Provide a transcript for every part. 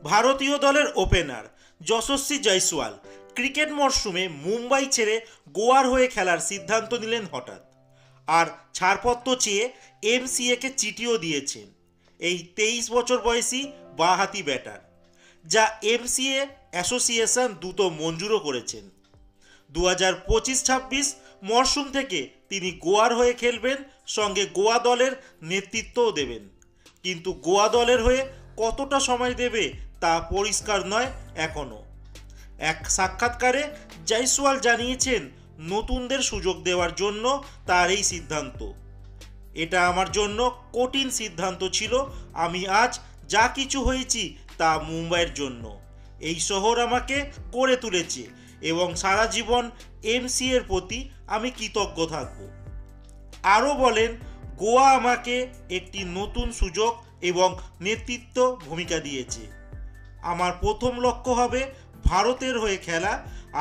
ভারতীয় দলের ওপেনার যশস্বী জয়সওয়াল ক্রিকেট মরশুমে মুম্বাই ছেড়ে গোয়ার হয়ে খেলার সিদ্ধান্ত নিলেন হঠাৎ। আর ছাড়পত্র চেয়ে এমসিএকে চিঠিও দিয়েছেন এই 23 বছর বয়সী বাঁহাতি ব্যাটার, যা এমসিএ অ্যাসোসিয়েশন দ্রুত মঞ্জুরও করেছেন। 2025-26 মরশুম থেকে তিনি গোয়ার হয়ে খেলবেন, সঙ্গে গোয়া দলের নেতৃত্বও দেবেন। কিন্তু গোয়া দলের হয়ে কতটা সময় দেবে তা পরিষ্কার নয় এখনও। এক সাক্ষাৎকারে জয়সওয়াল জানিয়েছেন, নতুনদের সুযোগ দেওয়ার জন্য তার এই সিদ্ধান্ত। এটা আমার জন্য কঠিন সিদ্ধান্ত ছিল। আমি আজ যা কিছু হয়েছি তা মুম্বাইয়ের জন্য। এই শহর আমাকে করে তুলেছে এবং সারা জীবন এমসিএর প্রতি আমি কৃতজ্ঞ থাকব। আরও বলেন, গোয়া আমাকে একটি নতুন সুযোগ এবং নেতৃত্ব ভূমিকা দিয়েছে। আমার প্রথম লক্ষ্য হবে ভারতের হয়ে খেলা,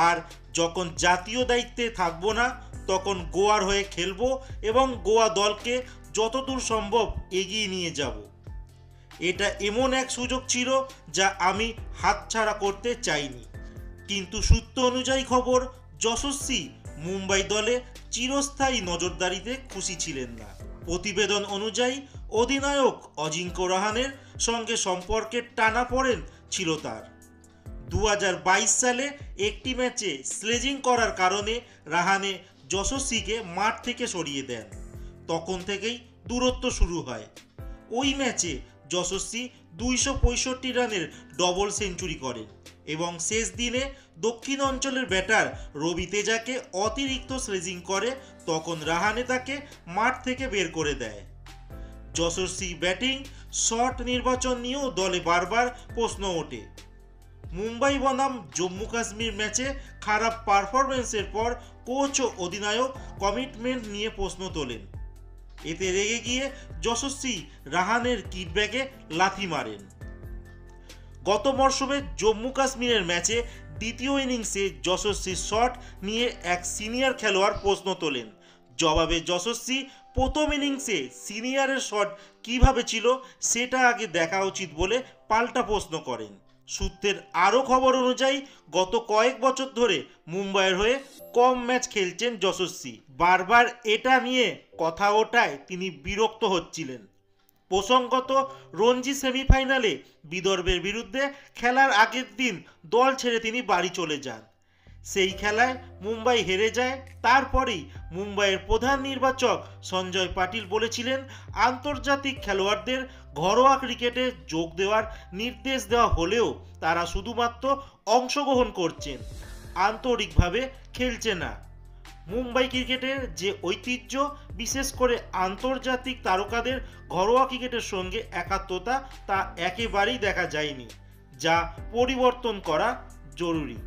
আর যখন জাতীয় দায়িত্বে থাকবো না তখন গোয়ার হয়ে খেলবো এবং গোয়া দলকে যতদূর সম্ভব এগিয়ে নিয়ে যাব। এটা এমন এক সুযোগ ছিল যা আমি হাতছাড়া করতে চাইনি। কিন্তু সূত্র অনুযায়ী খবর, যশস্বী মুম্বাই দলে চিরস্থায়ী নজরদারিতে খুশি ছিলেন না। প্রতিবেদন অনুযায়ী অধিনায়ক অজিঙ্ক্য রাহানের সঙ্গে সম্পর্কের টানাপোড়েন ছিল তার। 2022 সালে একটি ম্যাচে স্লেজিং করার কারণে রাহানে যশস্বীকে মাঠ থেকে সরিয়ে দেন। তখন থেকেই দূরত্ব শুরু হয়। ওই ম্যাচে যশস্বী 265 রানের ডবল সেঞ্চুরি করেন এবং শেষ দিনে দক্ষিণ অঞ্চলের ব্যাটার রবি তেজাকে অতিরিক্ত স্লেজিং করে। তখন রাহানে তাকে মাঠ থেকে বের করে দেয়। যশস্বী ব্যাটিং শট নির্বাচন নিয়েও দলে বারবার প্রশ্ন ওঠে। মুম্বাই বনাম জম্মু কাশ্মীর ম্যাচে খারাপ পারফরমেন্সের পর কোচ ও অধিনায়ক কমিটমেন্ট নিয়ে প্রশ্ন তোলেন। এতে রেগে গিয়ে যশস্বী রাহানের কিটব্যাগে লাথি মারেন। গত মরশুমে জম্মু কাশ্মীরের ম্যাচে দ্বিতীয় ইনিংসে যশস্বীর শট নিয়ে এক সিনিয়র খেলোয়াড় প্রশ্ন তোলেন। জবাবে যশস্বী প্রথম ইনিংসে সিনিয়রের শট কিভাবে ছিল সেটা আগে দেখা উচিত বলে পাল্টা প্রশ্ন করেন। সূত্রের আরও খবর অনুযায়ী গত কয়েক বছর ধরে মুম্বাইয়ের হয়ে কম ম্যাচ খেলছেন যশস্বী। বারবার এটা নিয়ে কথা ওঠায় তিনি বিরক্ত হচ্ছিলেন। প্রসঙ্গত, রঞ্জি সেমিফাইনালে বিদর্ভের বিরুদ্ধে খেলার আগের দিন দল ছেড়ে তিনি বাড়ি চলে যান। সেই খেলায় মুম্বাই হেরে যায়। তারপরেই মুম্বাইয়ের প্রধান নির্বাচক সঞ্জয় পাটিল বলেছিলেন, আন্তর্জাতিক খেলোয়াড়দের ঘরোয়া ক্রিকেটে যোগ দেওয়ার নির্দেশ দেওয়া হলেও তারা শুধুমাত্র অংশগ্রহণ করছেন, আন্তরিকভাবে খেলছে না। মুম্বাই ক্রিকেটের যে ঐতিহ্য, বিশেষ করে আন্তর্জাতিক তারকাদের ঘরোয়া ক্রিকেটের সঙ্গে একাত্মতা, তা একেবারেই দেখা যায়নি, যা পরিবর্তন করা জরুরি।